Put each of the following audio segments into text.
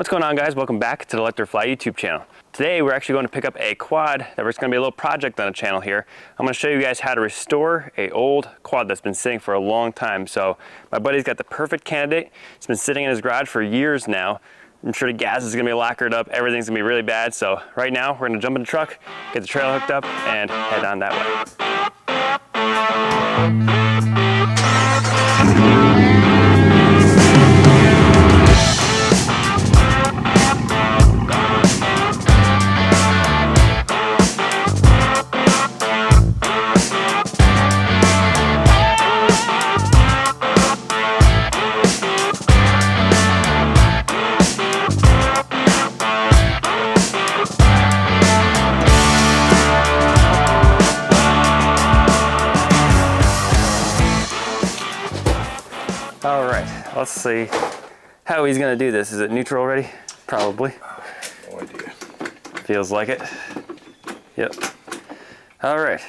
What's going on, guys? Welcome back to the LetDirtFly YouTube channel. Today we're actually going to pick up a quad that was going to be a little project on the channel here. I'm going to show you guys how to restore a old quad that's been sitting for a long time. So my buddy's got the perfect candidate. It's been sitting in his garage for years now. I'm sure the gas is going to be lacquered up. Everything's going to be really bad. So right now we're going to jump in the truck, get the trailer hooked up, and head on that way. All right, let's see how he's gonna do this. Is it neutral already? Probably. No idea. Feels like it. Yep. All right,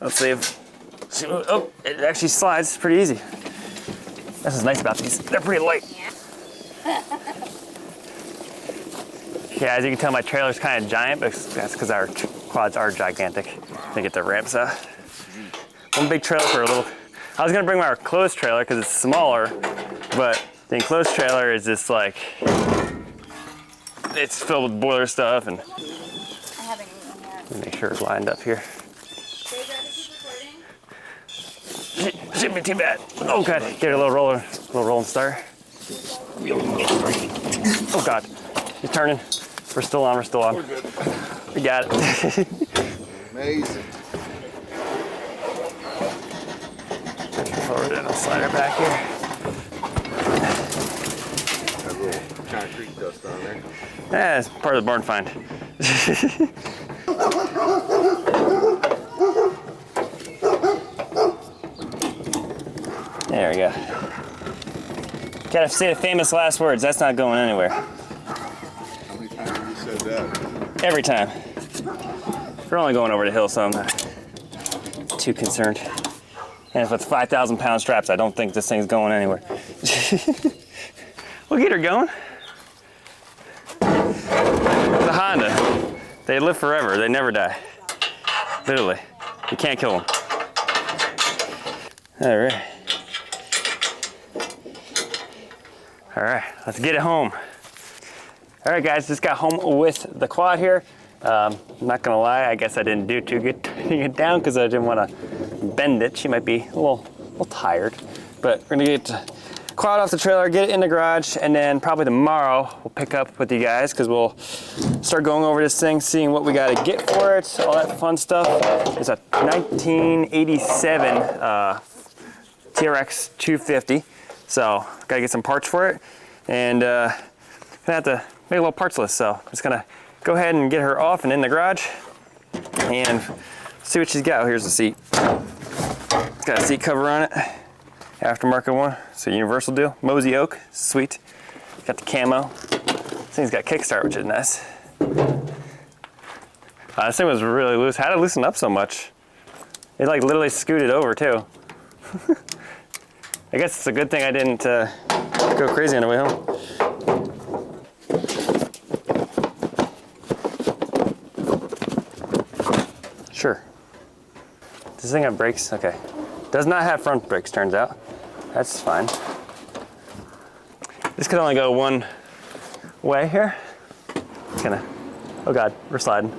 let's see if, oh, it actually slides pretty easy. That's what's nice about these. They're pretty light. Yeah, as you can tell, my trailer's kind of giant, but that's because our quads are gigantic. They get the ramps out. One big trailer for a little. I was gonna bring my enclosed trailer because it's smaller, but the enclosed trailer is just like, it's filled with boiler stuff, and I haven't eaten yet. make sure it's lined up here. Shouldn't be too bad. Oh god, get a little rolling start. Oh god, you're turning. We're still on, we're still on. We're good. We got it. Amazing. Forward and I'll slide her back here. Got a little concrete dust on there. Yeah, it's part of the barn find. There we go. Gotta say the famous last words. That's not going anywhere. How many times have you said that? Every time. We're only going over the hill, so I'm not too concerned. And if it's 5,000-pound straps, I don't think this thing's going anywhere. We'll get her going. The Honda, they live forever. They never die. Literally, you can't kill them. All right. All right, let's get it home. All right, guys, just got home with the quad here. I'm not gonna lie, I guess I didn't do too good taking it down because I didn't want to bend it. She might be a little tired, but we're gonna get the quad off the trailer, get it in the garage, and then probably tomorrow we'll pick up with you guys because we'll start going over this thing, seeing what we got to get for it, all that fun stuff. It's a 1987 TRX250, so gotta get some parts for it, and gonna have to make a little parts list. So I'm just gonna go ahead and get her off and in the garage and see what she's got. Oh, here's the seat. It's got a seat cover on it, aftermarket one. It's a universal deal, Mosey Oak, sweet. Got the camo. This thing's got kickstart, which is nice. This thing was really loose. How did it loosen up so much? It like literally scooted over too. I guess it's a good thing I didn't go crazy on the way home. Sure. Does this thing have brakes? Okay. Does not have front brakes, turns out. That's fine. This could only go one way here. It's gonna, oh god, we're sliding.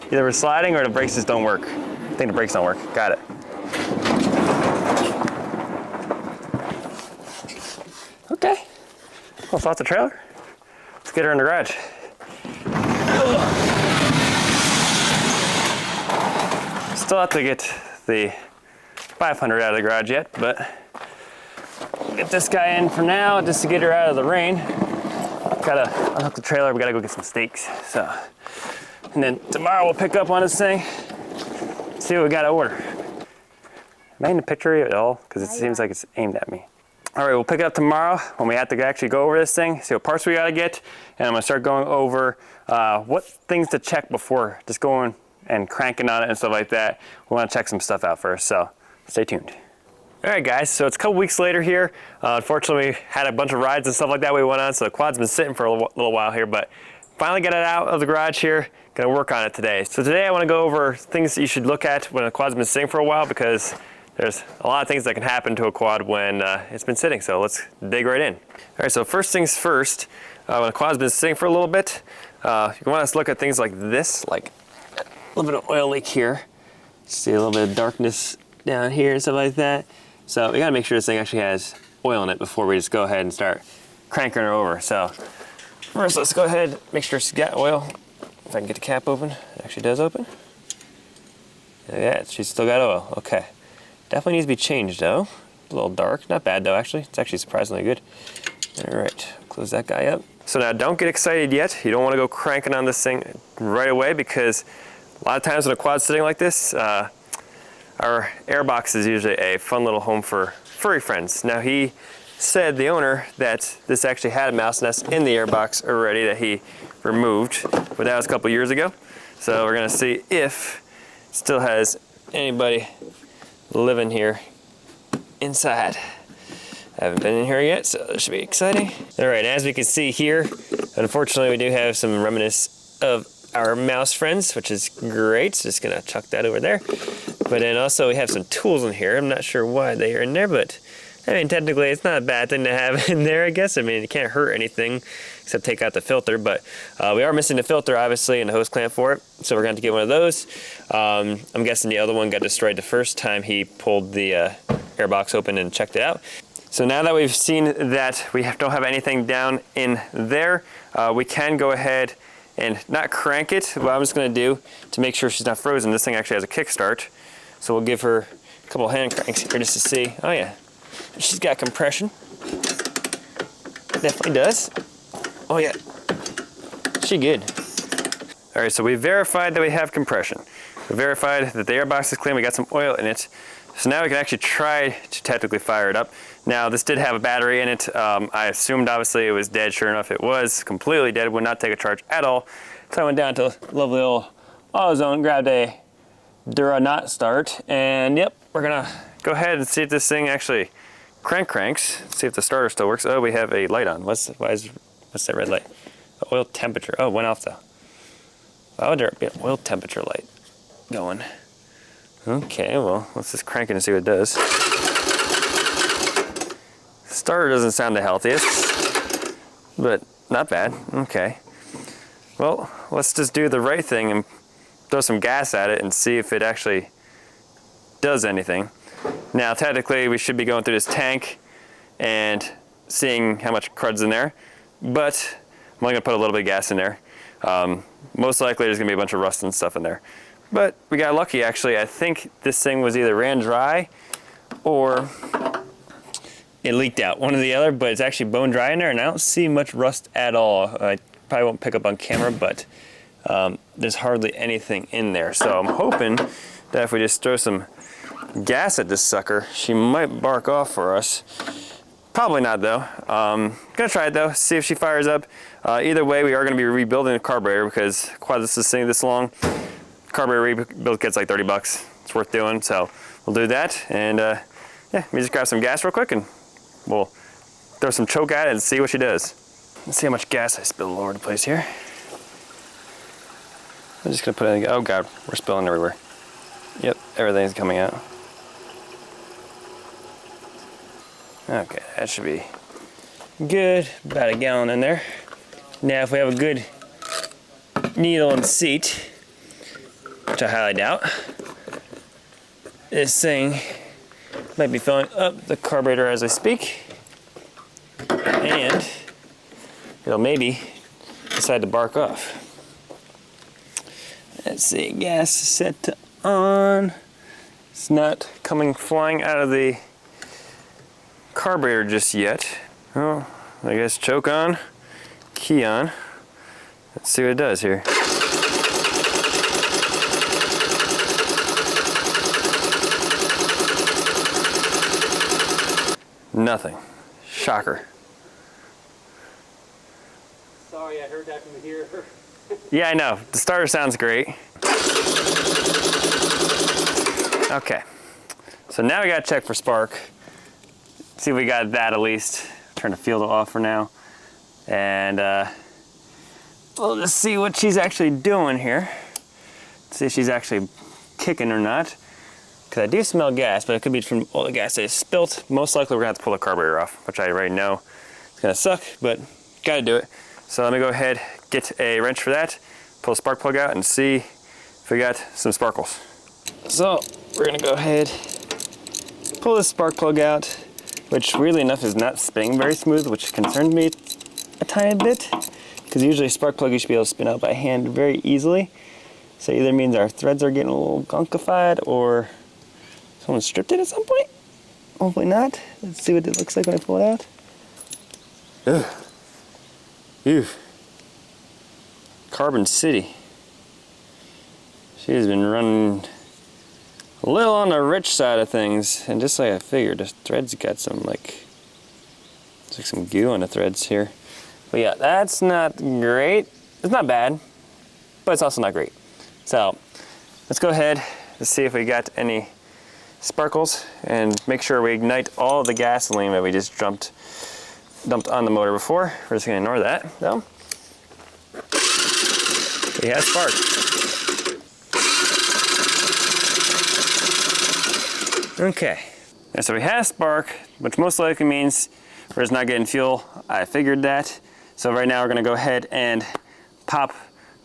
Either we're sliding or the brakes just don't work. I think the brakes don't work. Got it. Okay. Well, off the trailer. Let's get her in the garage. Still have to get the 500 out of the garage yet, but get this guy in for now just to get her out of the rain. Gotta unhook the trailer, we gotta go get some steaks. So, and then tomorrow we'll pick up on this thing, see what we gotta order. Am I in the picture at all? Because it seems like it's aimed at me. All right, we'll pick it up tomorrow when we have to actually go over this thing, see what parts we gotta get, and I'm gonna start going over what things to check before just going and cranking on it and stuff like that. We want to check some stuff out first, so stay tuned. All right, guys, so it's a couple weeks later here. Unfortunately, we had a bunch of rides and stuff like that we went on, so the quad's been sitting for a little while here, but finally got it out of the garage here. Gonna work on it today. So today I wanna go over things that you should look at when a quad's been sitting for a while, because there's a lot of things that can happen to a quad when it's been sitting, so let's dig right in. All right, so first things first, when a quad's been sitting for a little bit, you want us to look at things like this, like a little bit of oil leak here. See a little bit of darkness down here and stuff like that. So we gotta make sure this thing actually has oil in it before we just go ahead and start cranking her over. So first, let's go ahead, make sure she's got oil. If I can get the cap open, it actually does open. Yeah, she's still got oil, okay. Definitely needs to be changed though. A little dark, not bad though actually. It's actually surprisingly good. All right, close that guy up. So now don't get excited yet. You don't wanna go cranking on this thing right away, because a lot of times when a quad's sitting like this, our airbox is usually a fun little home for furry friends. Now he said, the owner, that this actually had a mouse nest in the airbox already that he removed, but that was a couple years ago. So we're gonna see if it still has anybody living here inside. I haven't been in here yet, so this should be exciting. All right, as we can see here, unfortunately we do have some remnants of our mouse friends, which is great. Just gonna chuck that over there. But then also we have some tools in here. I'm not sure why they are in there, but I mean, technically it's not a bad thing to have in there, I guess. I mean, it can't hurt anything except take out the filter, but we are missing the filter, obviously, and the hose clamp for it. So we're going to get one of those. I'm guessing the other one got destroyed the first time he pulled the airbox open and checked it out. So now that we've seen that we don't have anything down in there, we can go ahead and not crank it. What I'm just going to do to make sure she's not frozen, this thing actually has a kickstart. So we'll give her a couple hand cranks here just to see. Oh yeah, she's got compression. Definitely does. Oh yeah, she good. All right, so we verified that we have compression. We verified that the airbox is clean, we got some oil in it. So now we can actually try to technically fire it up. Now this did have a battery in it. I assumed obviously it was dead. Sure enough, it was completely dead, would not take a charge at all. So I went down to lovely old AutoZone, grabbed a Dura not start, and yep, we're gonna go ahead and see if this thing actually cranks. See if the starter still works. Oh, we have a light on. What's that red light? The oil temperature. Oh, it went off though. Why would there be an oil temperature light going? Okay, well, let's just crank it and see what it does. Starter doesn't sound the healthiest, but not bad. Okay. Well, let's just do the right thing and throw some gas at it and see if it actually does anything. Now, technically, we should be going through this tank and seeing how much crud's in there, but I'm only gonna put a little bit of gas in there. Most likely there's gonna be a bunch of rust and stuff in there. But we got lucky, actually. I think this thing was either ran dry or it leaked out, one or the other, but it's actually bone dry in there, and I don't see much rust at all. I probably won't pick up on camera, but there's hardly anything in there. So I'm hoping that if we just throw some gas at this sucker, she might bark off for us. Probably not though. Gonna try it though, see if she fires up. Either way, we are gonna be rebuilding the carburetor, because quad this is sitting this long. Carburetor rebuild kit's like 30 bucks. It's worth doing, so we'll do that. And yeah, let me just grab some gas real quick and we'll throw some choke at it and see what she does. Let's see how much gas I spill all over the place here. I'm just gonna put it in, oh God, we're spilling everywhere. Yep, everything's coming out. Okay, that should be good, about a gallon in there. Now if we have a good needle and seat, which I highly doubt, this thing might be filling up the carburetor as I speak, and it'll maybe decide to bark off. Let's see, gas is set to on. It's not coming flying out of the carburetor just yet. Well, I guess choke on, key on. Let's see what it does here. Nothing. Shocker. Sorry, I heard that from here. Yeah, I know. The starter sounds great. Okay. So now we gotta check for spark. See if we got that at least. Turn the field off for now. And we'll just see what she's actually doing here. See if she's actually kicking or not. Because I do smell gas, but it could be from all the gas that is spilt. Most likely we're gonna have to pull the carburetor off, which I already know it's gonna suck, but gotta do it. So let me go ahead, get a wrench for that, pull the spark plug out and see if we got some sparkles. So we're gonna go ahead, pull this spark plug out, which weirdly enough is not spinning very smooth, which concerned me a tiny bit, because usually a spark plug you should be able to spin out by hand very easily. So either means our threads are getting a little gunkified or someone stripped it at some point. Hopefully not. Let's see what it looks like when I pull it out. Ugh. Ew. Carbon City. She has been running a little on the rich side of things, and just like I figured, the threads got some it's like some goo on the threads here. But yeah, that's not great. It's not bad, but it's also not great. So let's go ahead and see if we got any sparkles and make sure we ignite all the gasoline that we just dumped on the motor before. We're just gonna ignore that though. We have spark. Okay, and so we have spark, which most likely means we're just not getting fuel. I figured that. So right now we're gonna go ahead and pop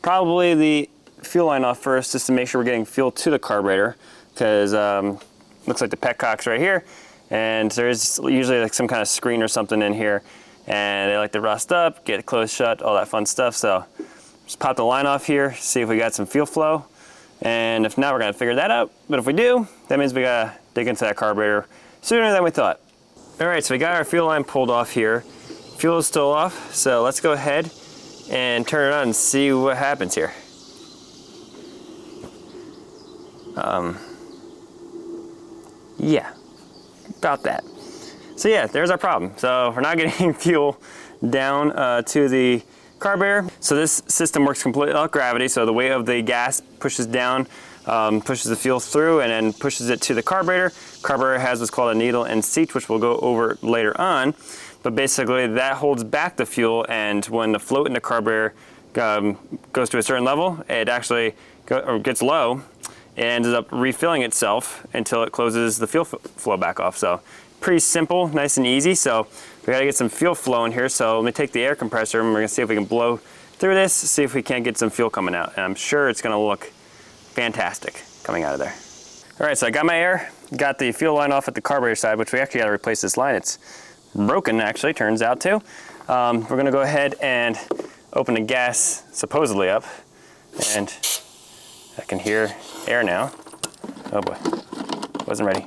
probably the fuel line off first, just to make sure we're getting fuel to the carburetor, because looks like the petcock's right here, and there's usually like some kind of screen or something in here, and they like to rust up, get it closed shut, all that fun stuff. So just pop the line off here, see if we got some fuel flow, and if not, we're gonna figure that out. But if we do, that means we gotta dig into that carburetor sooner than we thought. All right, so we got our fuel line pulled off here. Fuel is still off, so let's go ahead and turn it on and see what happens here. Yeah, about that. So yeah, there's our problem. So we're not getting fuel down to the carburetor. So this system works completely off gravity. So the weight of the gas pushes down, pushes the fuel through, and then pushes it to the carburetor. Carburetor has what's called a needle and seat, which we'll go over later on. But basically that holds back the fuel, and when the float in the carburetor goes to a certain level, it actually gets low and ends up refilling itself until it closes the fuel flow back off. So pretty simple, nice and easy. So we gotta get some fuel flow in here. So let me take the air compressor and we're gonna see if we can blow through this, see if we can't get some fuel coming out. And I'm sure it's gonna look fantastic coming out of there. All right, so I got my air, got the fuel line off at the carburetor side, which we actually gotta replace this line. It's broken actually, turns out to. We're gonna go ahead and open the gas supposedly up, and I can hear air now. Oh boy, wasn't ready.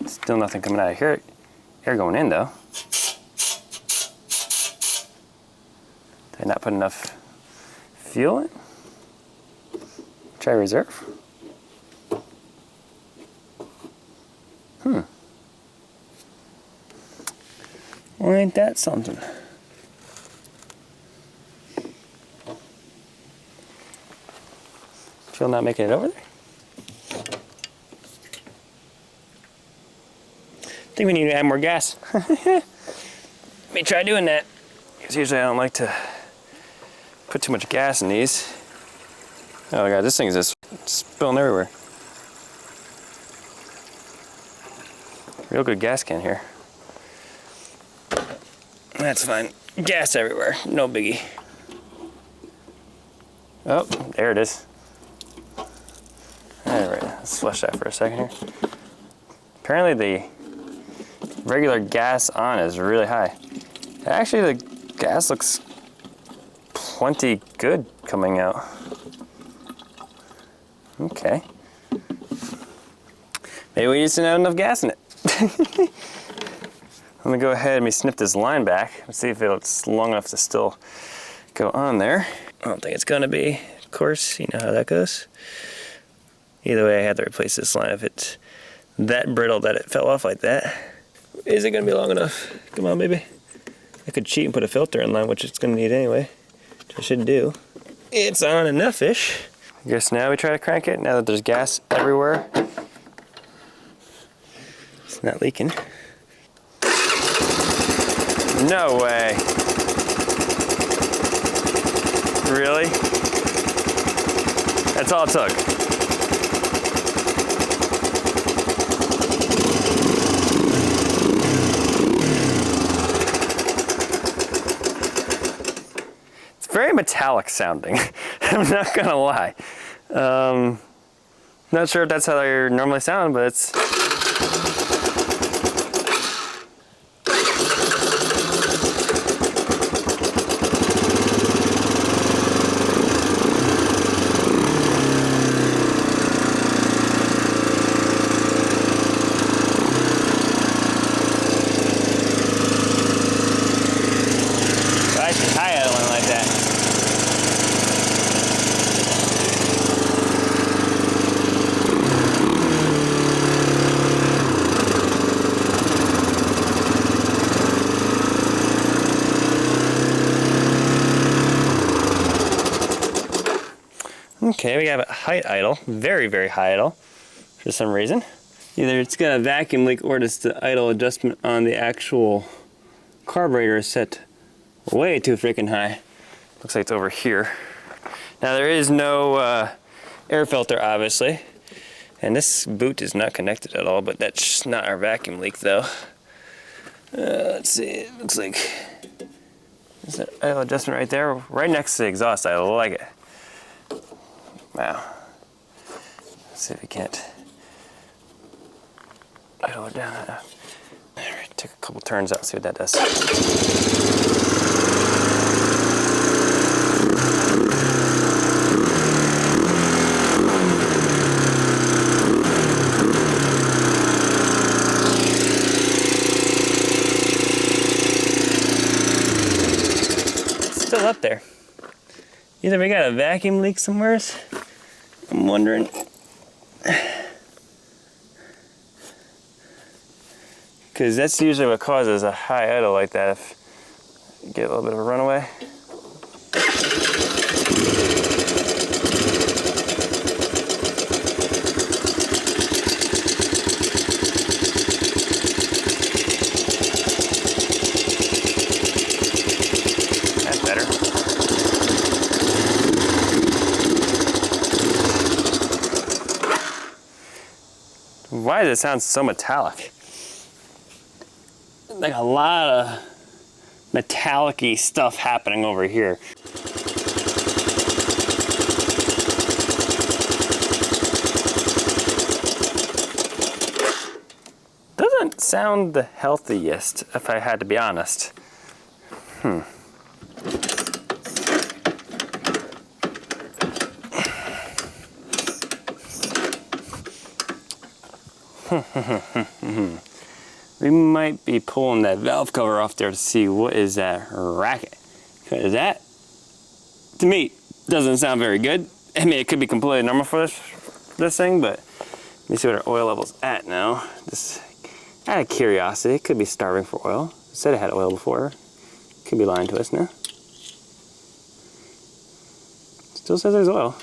Still nothing coming out of here. Air going in though. Did I not put enough fuel in? Try reserve. Well, ain't that something? Fuel not making it over there? I think we need to add more gas. Let me try doing that. Because usually I don't like to put too much gas in these. Oh god, this thing is just spilling everywhere. Real good gas can here. That's fine. Gas everywhere, no biggie. Oh, there it is. Alright, let's flush that for a second here. Apparently the regular gas on is really high. Actually, the gas looks plenty good coming out. Okay. Maybe we just didn't have enough gas in it. Let me go ahead and snip this line back and see if it's long enough to still go on there. I don't think it's gonna be, of course, you know how that goes. Either way, I had to replace this line if it's that brittle that it fell off like that. Is it gonna be long enough? Come on, baby. I could cheat and put a filter in line, which it's gonna need anyway, which I should do. It's on enough-ish. I guess now we try to crank it, now that there's gas everywhere. It's not leaking. No way. Really? That's all it took. It's very metallic sounding. I'm not gonna lie. Not sure if that's how they normally sound, but it's. Okay, we have a height idle, very, very high idle for some reason. Either it's got a vacuum leak or just the idle adjustment on the actual carburetor is set way too freaking high. Looks like it's over here. Now there is no air filter, obviously, and this boot is not connected at all, but that's not our vacuum leak though. Let's see, it looks like there's an idle adjustment right there, right next to the exhaust idle. I like it. Wow. Let's see if we can't idle it down. All right, take a couple turns out, see what that does. It's still up there. Either we got a vacuum leak somewhere, I'm wondering. Because that's usually what causes a high idle like that, if you get a little bit of a runaway. That's better. Why does it sound so metallic? Like a lot of metallic-y stuff happening over here. Doesn't sound the healthiest, if I had to be honest. We might be pulling that valve cover off there to see what is that racket. Because that, to me, doesn't sound very good. I mean, it could be completely normal for this thing, but let me see what our oil level's at now. Just out of curiosity, it could be starving for oil. It said it had oil before. Could be lying to us now. Still says there's oil.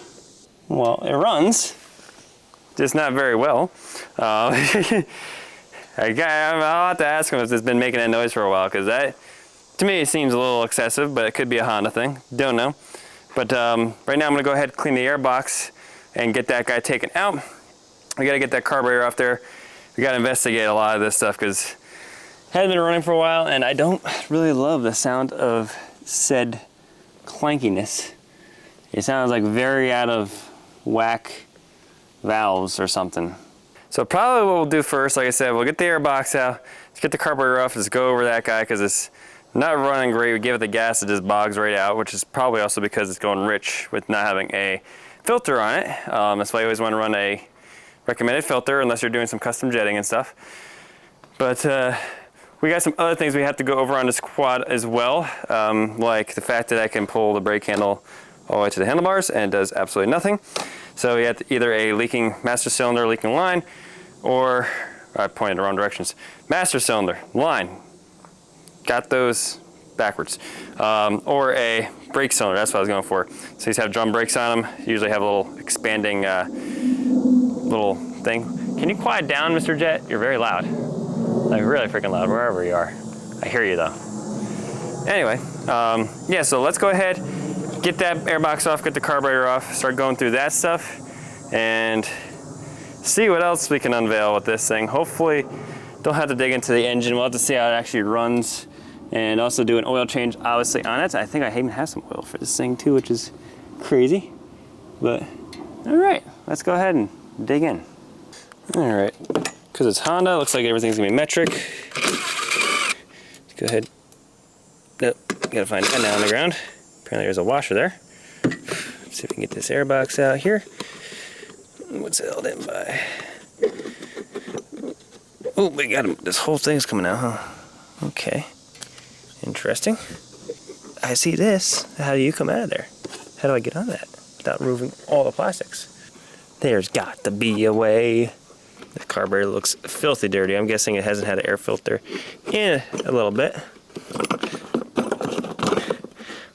Well, it runs, just not very well. I'll have to ask him if it's been making that noise for a while, because that, to me, seems a little excessive, but it could be a Honda thing. Don't know. But right now I'm gonna go ahead and clean the air box and get that guy taken out. We gotta get that carburetor off there. We gotta investigate a lot of this stuff, because it hasn't been running for a while, and I don't really love the sound of said clankiness. It sounds like very out of whack valves or something. So probably what we'll do first, like I said, we'll get the air box out, let's get the carburetor off, let's go over that guy, because it's not running great. We give it the gas, it just bogs right out, which is probably also because it's going rich with not having a filter on it. That's why you always want to run a recommended filter unless you're doing some custom jetting and stuff. But we got some other things we have to go over on this quad as well, like the fact that I can pull the brake handle all the way to the handlebars and it does absolutely nothing. So we have either a leaking master cylinder, leaking line, or I pointed the wrong directions. Master cylinder, line. Got those backwards. Or a brake cylinder, that's what I was going for. So these have drum brakes on them. Usually have a little expanding little thing. Can you quiet down, Mr. Jet? You're very loud. Like really freaking loud, wherever you are. I hear you though. Anyway, yeah, so let's go ahead, get that airbox off, get the carburetor off, start going through that stuff, and see what else we can unveil with this thing. Hopefully, don't have to dig into the engine. We'll have to see how it actually runs, and also do an oil change, obviously, on it. I think I even have some oil for this thing too, which is crazy. But, all right, let's go ahead and dig in. All right, because it's Honda, looks like everything's gonna be metric. Let's go ahead. Nope, gotta find that now on the ground. Apparently there's a washer there. Let's see if we can get this airbox out here. What's it held in by? Oh, we got him. This whole thing's coming out, huh? Okay. Interesting. I see this. How do you come out of there? How do I get on that without removing all the plastics? There's got to be a way. The carburetor looks filthy dirty. I'm guessing it hasn't had an air filter in a little bit.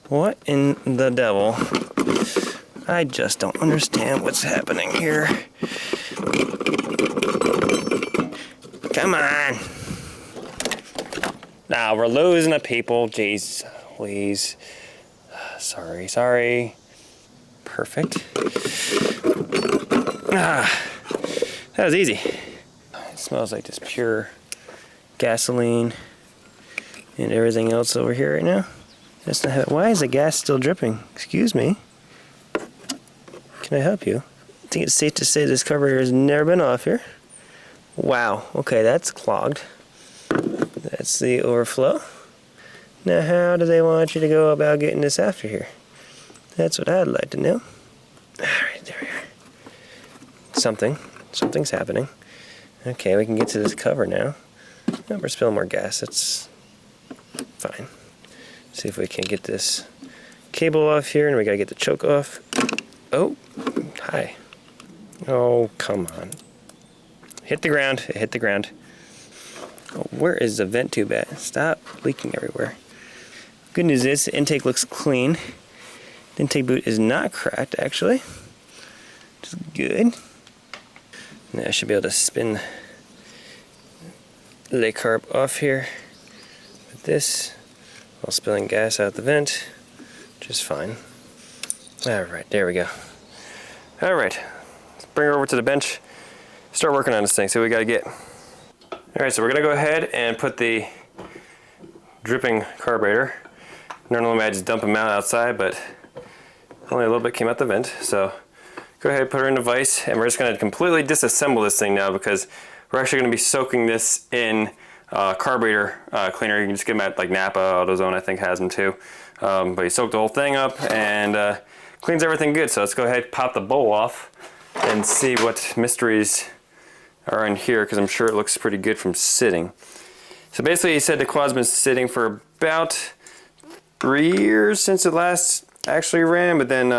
What in the devil? I just don't understand what's happening here. Come on. Nah, we're losing the people. Jeez, please. Sorry. Perfect. Ah, that was easy. It smells like just pure gasoline and everything else over here right now. That's not how, why is the gas still dripping? Excuse me. Can I help you? I think it's safe to say this carburetor has never been off here. Wow, okay, that's clogged. That's the overflow. Now how do they want you to go about getting this after here? That's what I'd like to know. Alright, there we are. Something's happening. Okay, we can get to this cover now. Oh, we're spilling more gas, that's fine. See if we can get this cable off here, and we gotta get the choke off. Oh, hi. Oh, come on. Hit the ground, it hit the ground. Oh, where is the vent tube at? Stop leaking everywhere. Good news is the intake looks clean. The intake boot is not cracked, actually. Which is good. Now I should be able to spin the carb off here with this while spilling gas out the vent, which is fine. Alright, there we go. Alright, let's bring her over to the bench, start working on this thing, see what we gotta get. Alright, so we're gonna go ahead and put the dripping carburetor. Normally I just dump them out outside, but only a little bit came out the vent, so go ahead and put her in the vise, and we're just gonna completely disassemble this thing now because we're actually gonna be soaking this in carburetor cleaner. You can just get them at like Napa, AutoZone I think has them too. But you soak the whole thing up and cleans everything good. So let's go ahead, pop the bowl off and see what mysteries are in here, because I'm sure it looks pretty good from sitting. So basically he said the quad's been sitting for about 3 years since it last actually ran, but then,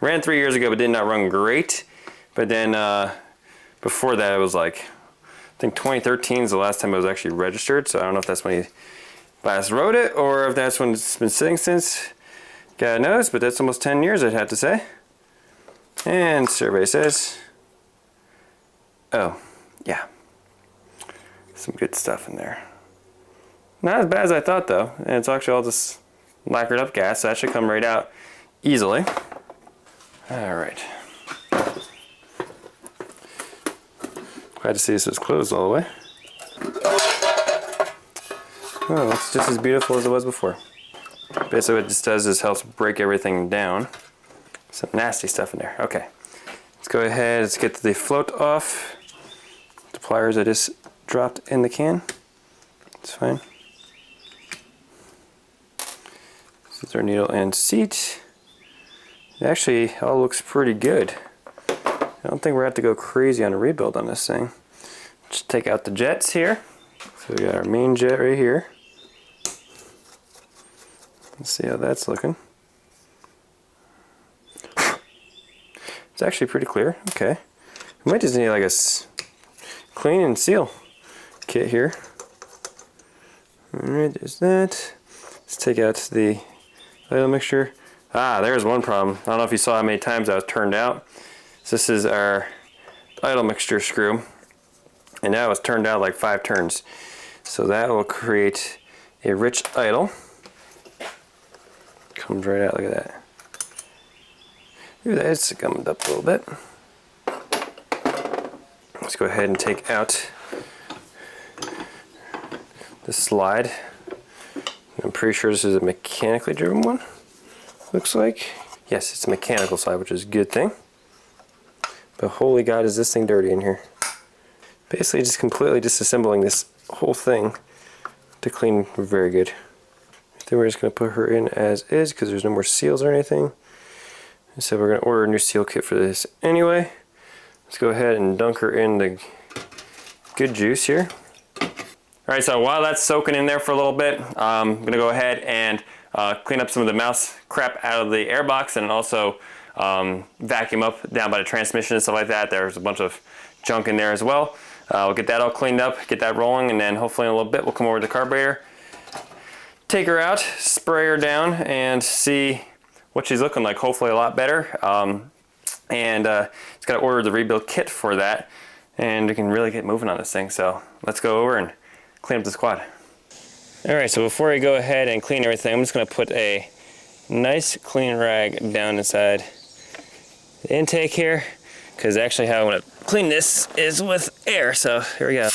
ran 3 years ago but did not run great. But then before that it was like, I think 2013 is the last time it was actually registered, so I don't know if that's when he last wrote it or if that's when it's been sitting since. God knows, but that's almost 10 years I'd have to say. And survey says, oh, yeah, some good stuff in there. Not as bad as I thought though, and it's actually all just lacquered up gas, so that should come right out easily. Alright. Glad to see this was closed all the way. Oh, it's just as beautiful as it was before. Basically what this does is helps break everything down. Some nasty stuff in there. Okay, let's go ahead, let's get the float off. The pliers I just dropped in the can. It's fine. This is our needle and seat. It actually all looks pretty good. I don't think we're going to have to go crazy on a rebuild on this thing. Just take out the jets here. So we got our main jet right here. Let's see how that's looking. It's actually pretty clear. Okay. We might just need like a clean and seal kit here. Alright, there's that. Let's take out the oil mixture. Ah, there's one problem. I don't know if you saw how many times I was turned out. So this is our idle mixture screw, and that was turned out like 5 turns. So that will create a rich idle. Comes right out, look at that. Ooh, that's gummed up a little bit. Let's go ahead and take out the slide. I'm pretty sure this is a mechanically driven one, looks like. Yes, it's a mechanical slide, which is a good thing. But holy God, is this thing dirty in here. Basically just completely disassembling this whole thing to clean very good. Then we're just going to put her in as is because there's no more seals or anything. So we're going to order a new seal kit for this anyway. Let's go ahead and dunk her in the good juice here. Alright, so while that's soaking in there for a little bit, I'm going to go ahead and clean up some of the mouse crap out of the airbox and also vacuum up down by the transmission and stuff like that. There's a bunch of junk in there as well. We'll get that all cleaned up, get that rolling, and then hopefully in a little bit we'll come over to the carburetor, take her out, spray her down, and see what she's looking like. Hopefully a lot better. It's got to order the rebuild kit for that, and we can really get moving on this thing. So let's go over and clean up the quad. Alright, so before I go ahead and clean everything, I'm just going to put a nice clean rag down inside the intake here, because actually how I want to clean this is with air. So here we go.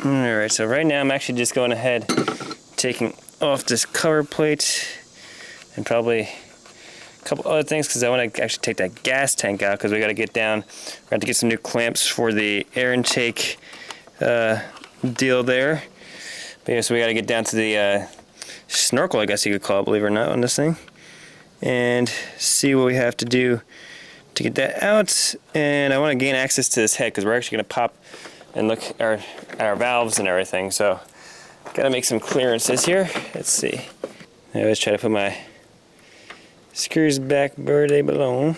Alright, so right now I'm actually just going ahead, taking off this cover plate and probably a couple other things because I want to actually take that gas tank out because we got to get down. We have to get some new clamps for the air intake deal there. But yeah, so we got to get down to the snorkel, I guess you could call it, believe it or not, on this thing, and see what we have to do to get that out. And I want to gain access to this head because we're actually going to pop and look at our valves and everything. So gotta make some clearances here. Let's see. I always try to put my screws back where they belong.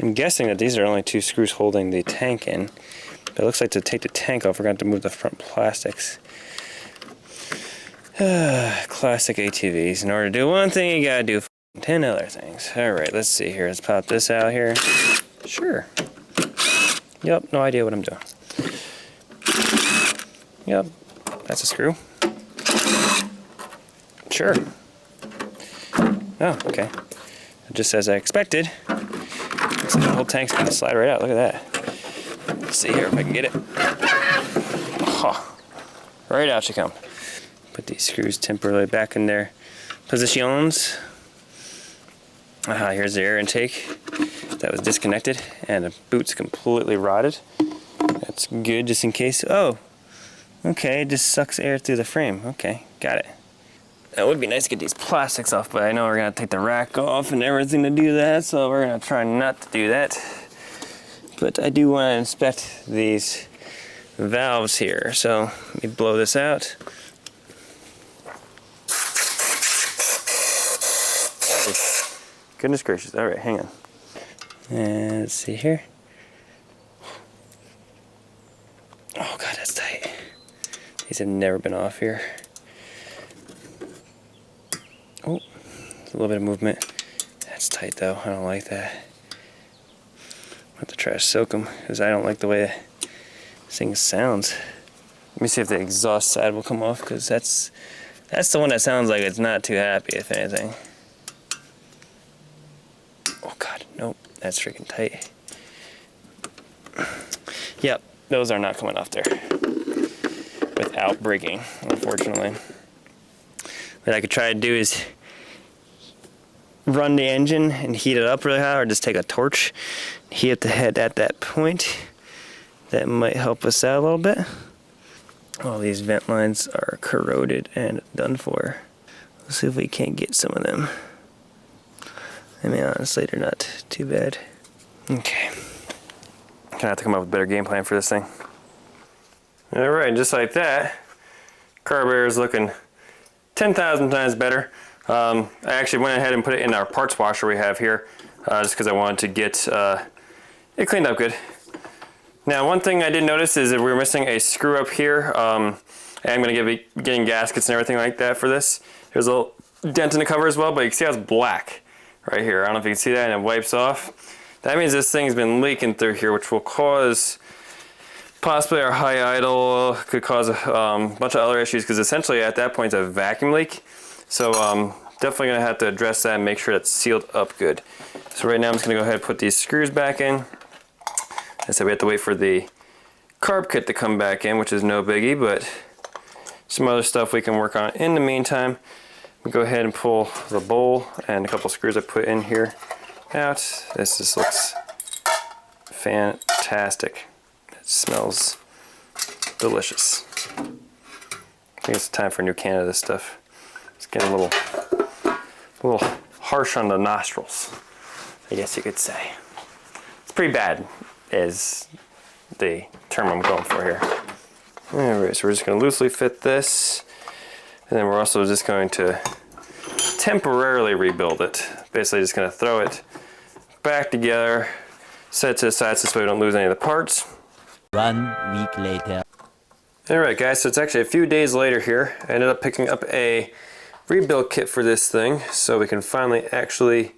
I'm guessing that these are only 2 screws holding the tank in. But it looks like to take the tank off, we're going to move the front plastics. Classic ATVs. In order to do one thing, you gotta do 10 other things. Alright, let's see here. Let's pop this out here. Sure. Yep, no idea what I'm doing. Yep, that's a screw. Sure. Oh, okay. Just as I expected. So the whole tank's gonna slide right out. Look at that. Let's see here if I can get it. Oh, right out she comes. Put these screws temporarily back in their positions. Here's the air intake that was disconnected, and the boot's completely rotted. That's good, just in case. Oh, okay, it just sucks air through the frame. Okay, got it. It would be nice to get these plastics off, but I know we're gonna take the rack off and everything to do that, so we're gonna try not to do that. But I do want to inspect these valves here, so let me blow this out. Goodness gracious. All right, hang on. And let's see here. Oh God, that's tight. These have never been off here. Oh, a little bit of movement. That's tight though. I don't like that. I'll have to try to soak them because I don't like the way this thing sounds. Let me see if the exhaust side will come off because that's the one that sounds like it's not too happy, if anything. Oh God, nope, that's freaking tight. Yep, those are not coming off there without breaking, unfortunately. What I could try to do is run the engine and heat it up really high, or just take a torch, heat up the head at that point. That might help us out a little bit. All these vent lines are corroded and done for. Let's see if we can't get some of them. I mean, honestly, they're not too bad. Okay. Gonna have to come up with a better game plan for this thing. Alright, just like that, carburetor is looking 10,000 times better. I actually went ahead and put it in our parts washer we have here, just because I wanted to get it cleaned up good. Now, one thing I did notice is that we were missing a screw up here. I'm going to be getting gaskets and everything like that for this. There's a little dent in the cover as well, but you can see how it's black right here. I don't know if you can see that, and it wipes off. That means this thing's been leaking through here, which will cause possibly our high idle, could cause a bunch of other issues, because essentially at that point it's a vacuum leak. So definitely going to have to address that and make sure that's sealed up good. So right now I'm just going to go ahead and put these screws back in. I said we have to wait for the carb kit to come back in, which is no biggie, but some other stuff we can work on in the meantime. We go ahead and pull the bowl and a couple screws I put in here out. This just looks fantastic. It smells delicious. I think it's time for a new can of this stuff. It's getting a little harsh on the nostrils, I guess you could say. It's pretty bad, is the term I'm going for here. Alright, so we're just going to loosely fit this, and then we're also just going to temporarily rebuild it. Basically just going to throw it back together, set it to the side so we don't lose any of the parts. 1 week later. Alright guys, so it's actually a few days later here. I ended up picking up a rebuild kit for this thing, so we can finally actually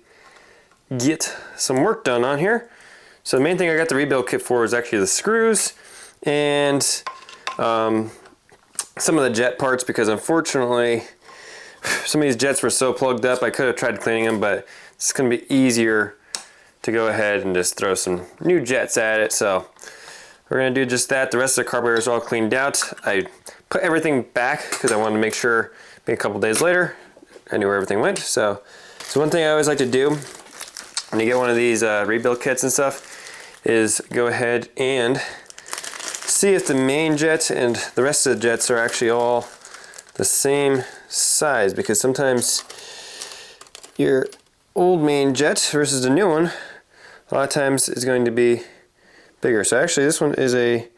get some work done on here. So the main thing I got the rebuild kit for is actually the screws and some of the jet parts, because unfortunately some of these jets were so plugged up I could have tried cleaning them, but it's going to be easier to go ahead and just throw some new jets at it. So we're going to do just that. The rest of the carburetor is all cleaned out. I put everything back because I wanted to make sure, maybe a couple days later, I knew where everything went. So one thing I always like to do when you get one of these rebuild kits and stuff is go ahead and see if the main jet and the rest of the jets are actually all the same size, because sometimes your old main jet versus the new one, a lot of times is going to be bigger. So actually this one is a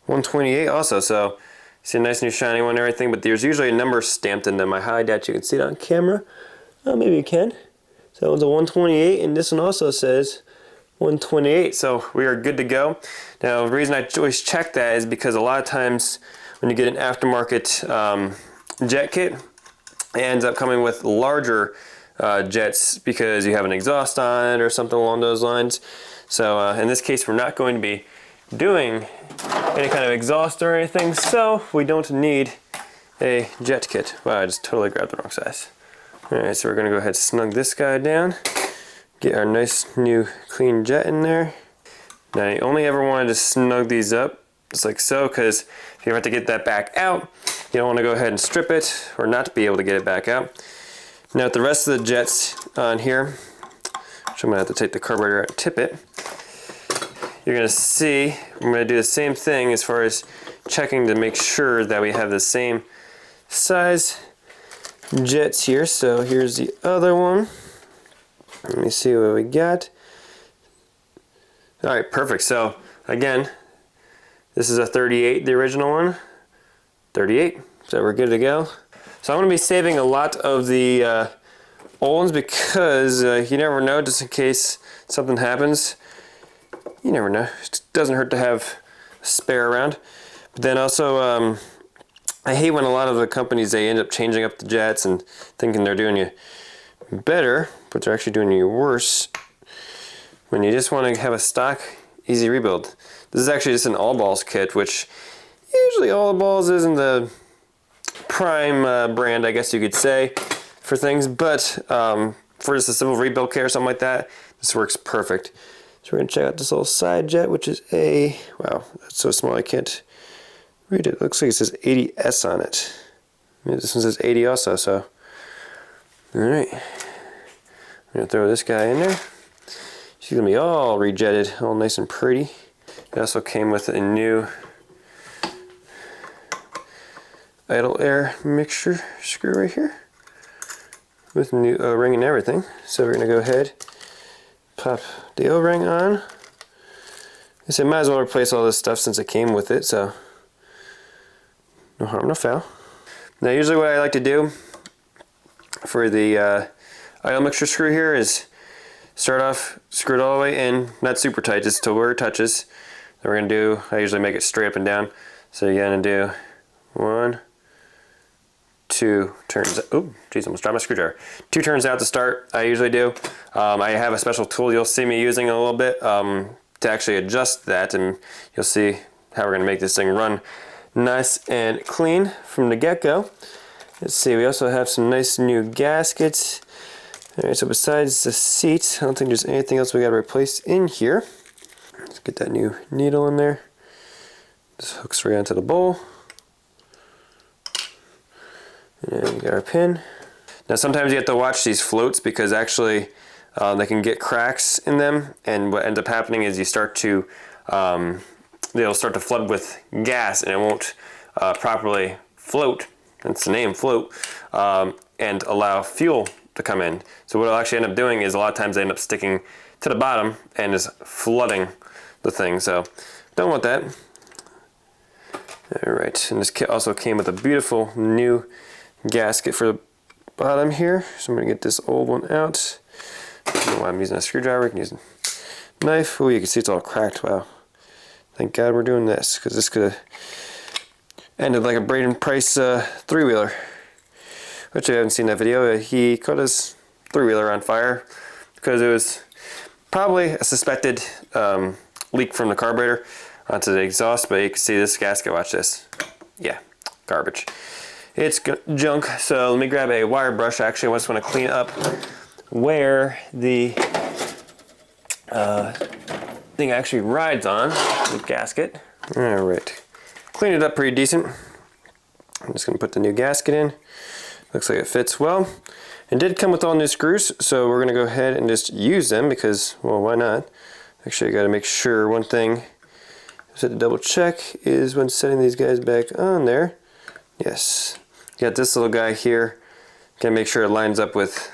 128 also, so see a nice new shiny one and everything, but there's usually a number stamped in them. I highly doubt you can see it on camera. Oh, maybe you can. So that one's a 128, and this one also says 128, so we are good to go. Now the reason I always check that is because a lot of times when you get an aftermarket jet kit, it ends up coming with larger jets because you have an exhaust on it or something along those lines. So in this case we're not going to be doing any kind of exhaust or anything, so we don't need a jet kit. Wow, I just totally grabbed the wrong size. Alright, so we're going to go ahead and snug this guy down. Get our nice new clean jet in there. Now you only ever want to just snug these up, just like so, because if you have to get that back out, you don't want to go ahead and strip it or not be able to get it back out. Now with the rest of the jets on here, which I'm going to have to take the carburetor out and tip it, you're going to see I'm going to do the same thing as far as checking to make sure that we have the same size jets here. So here's the other one. Let me see what we got. Alright, perfect. So again, this is a 38, the original one. 38, so we're good to go. So I'm going to be saving a lot of the old ones because you never know, just in case something happens. You never know. It doesn't hurt to have a spare around. But then also, I hate when a lot of the companies, they end up changing up the jets and thinking they're doing you better, but they're actually doing you worse when you just want to have a stock easy rebuild. This is actually just an all balls kit, which usually all balls isn't the prime brand, I guess you could say, for things, but for just a simple rebuild kit or something like that, this works perfect. So we're going to check out this little side jet, which is a, wow, that's so small I can't read it. It looks like it says 80S on it. Maybe this one says 80 also, so. Alright. I'm going to throw this guy in there. She's going to be all rejetted, all nice and pretty. It also came with a new idle air mixture screw right here with new O-ring and everything. So we're going to go ahead, pop the O-ring on. I said might as well replace all this stuff since it came with it, so No harm, no foul. Now usually what I like to do for the oil mixture screw here is start off, screw it all the way in, not super tight, just to where it touches. Then we're going to do, I usually make it straight up and down. So you're going to do 1, 2 turns. Oh, geez, almost dropped my screwdriver. 2 turns out to start, I usually do. I have a special tool you'll see me using a little bit to actually adjust that, and you'll see how we're going to make this thing run nice and clean from the get-go. Let's see, we also have some nice new gaskets. Alright, so besides the seat, I don't think there's anything else we got to replace in here. Let's get that new needle in there. Just hooks right onto the bowl. And we got our pin. Now sometimes you have to watch these floats because actually they can get cracks in them, and what ends up happening is you start to they'll start to flood with gas and it won't properly float, that's the name, float, and allow fuel to come in. So what it'll actually end up doing is a lot of times they end up sticking to the bottom and is flooding the thing, so don't want that. Alright, and this kit also came with a beautiful new gasket for the bottom here, so I'm going to get this old one out. I don't know why I'm using a screwdriver, I can use a knife. Oh, you can see it's all cracked, wow. Thank God we're doing this, because this could have ended like a Braden Price 3-wheeler. Which I haven't seen that video. He caught his 3-wheeler on fire because it was probably a suspected leak from the carburetor onto the exhaust, but you can see this gasket, watch this. Yeah, garbage. It's junk, so let me grab a wire brush. Actually, I just want to clean up where the thing actually rides on, the gasket. Alright, clean it up pretty decent. I'm just going to put the new gasket in. Looks like it fits well. It did come with all new screws, so we're going to go ahead and just use them because, well, why not? Actually, I got to make sure one thing, just had to double check, is when setting these guys back on there. Yes. Got this little guy here. Got to make sure it lines up with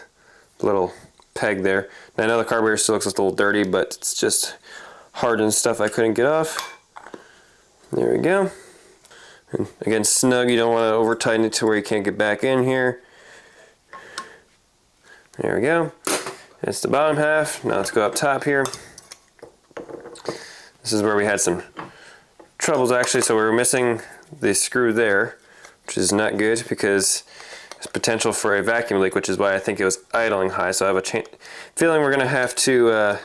the little peg there. Now, I know the carburetor still looks a little dirty, but it's just hardened stuff I couldn't get off. There we go. And again, snug, you don't want to over tighten it to where you can't get back in here. There we go. That's the bottom half. Now let's go up top here. This is where we had some troubles actually, so we were missing the screw there, which is not good because there's potential for a vacuum leak, which is why I think it was idling high. So I have a feeling we're going to have to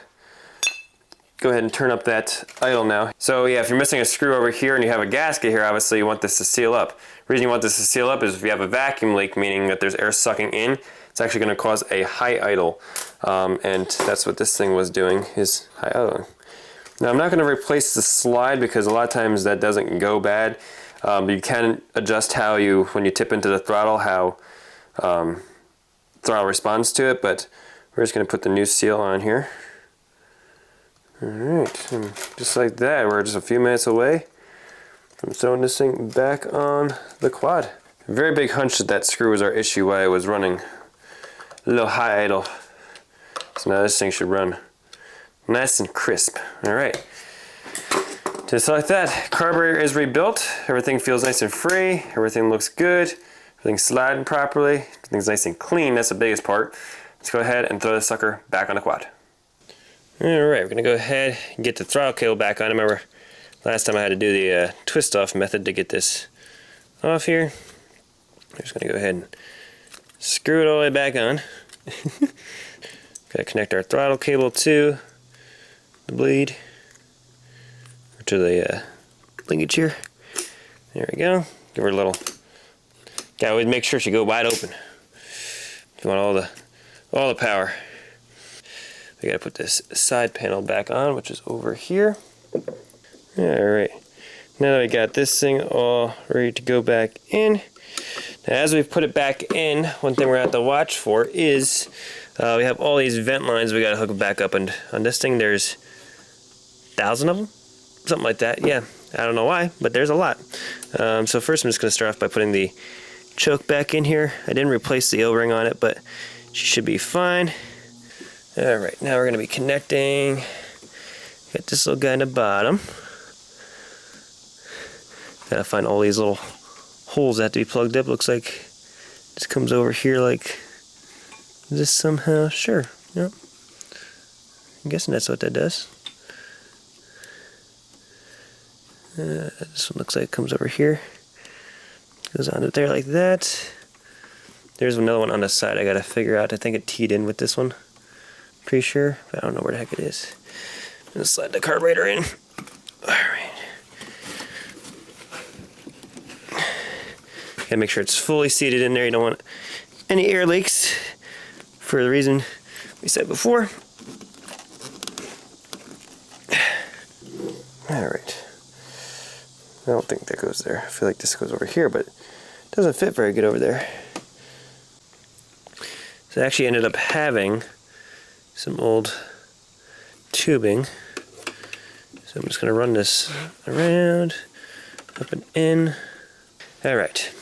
go ahead and turn up that idle now. So yeah, if you're missing a screw over here and you have a gasket here, obviously you want this to seal up. The reason you want this to seal up is if you have a vacuum leak, meaning that there's air sucking in, it's actually going to cause a high idle. And that's what this thing was doing, is high idling. Now I'm not going to replace the slide because a lot of times that doesn't go bad. You can adjust how you, when you tip into the throttle, how throttle responds to it, but we're just going to put the new seal on here. Alright, and just like that, we're just a few minutes away from throwing this thing back on the quad. A very big hunch that that screw was our issue while it was running a little high idle. So now this thing should run nice and crisp. Alright, just like that, carburetor is rebuilt. Everything feels nice and free, everything looks good, everything's sliding properly, everything's nice and clean. That's the biggest part. Let's go ahead and throw this sucker back on the quad. Alright, we're going to go ahead and get the throttle cable back on. I remember last time I had to do the twist off method to get this off here. I'm just going to go ahead and screw it all the way back on. Got to connect our throttle cable to the bleed, or to the linkage here. There we go. Give her a little, gotta make sure she go wide open. You want all the power. We gotta put this side panel back on, which is over here. Alright, now that we got this thing all ready to go back in. Now as we've put it back in, one thing we're gonna have to watch for is we have all these vent lines we gotta hook back up, and on this thing there's 1,000 of them? Something like that, yeah. I don't know why, but there's a lot. So first I'm just gonna start off by putting the choke back in here. I didn't replace the O-ring on it, but she should be fine. Alright, now we're going to be connecting. Got this little guy in the bottom. Gotta find all these little holes that have to be plugged up. Looks like this comes over here like this somehow. Sure, yep. I'm guessing that's what that does. This one looks like it comes over here. Goes onto there like that. There's another one on the side I gotta figure out. I think it teed in with this one. Pretty sure, but I don't know where the heck it is. I'm gonna slide the carburetor in. Alright. Gotta make sure it's fully seated in there. You don't want any air leaks for the reason we said before. Alright. I don't think that goes there. I feel like this goes over here, but it doesn't fit very good over there. So I actually ended up having some old tubing. So I'm just going to run this around, up and in. Alright,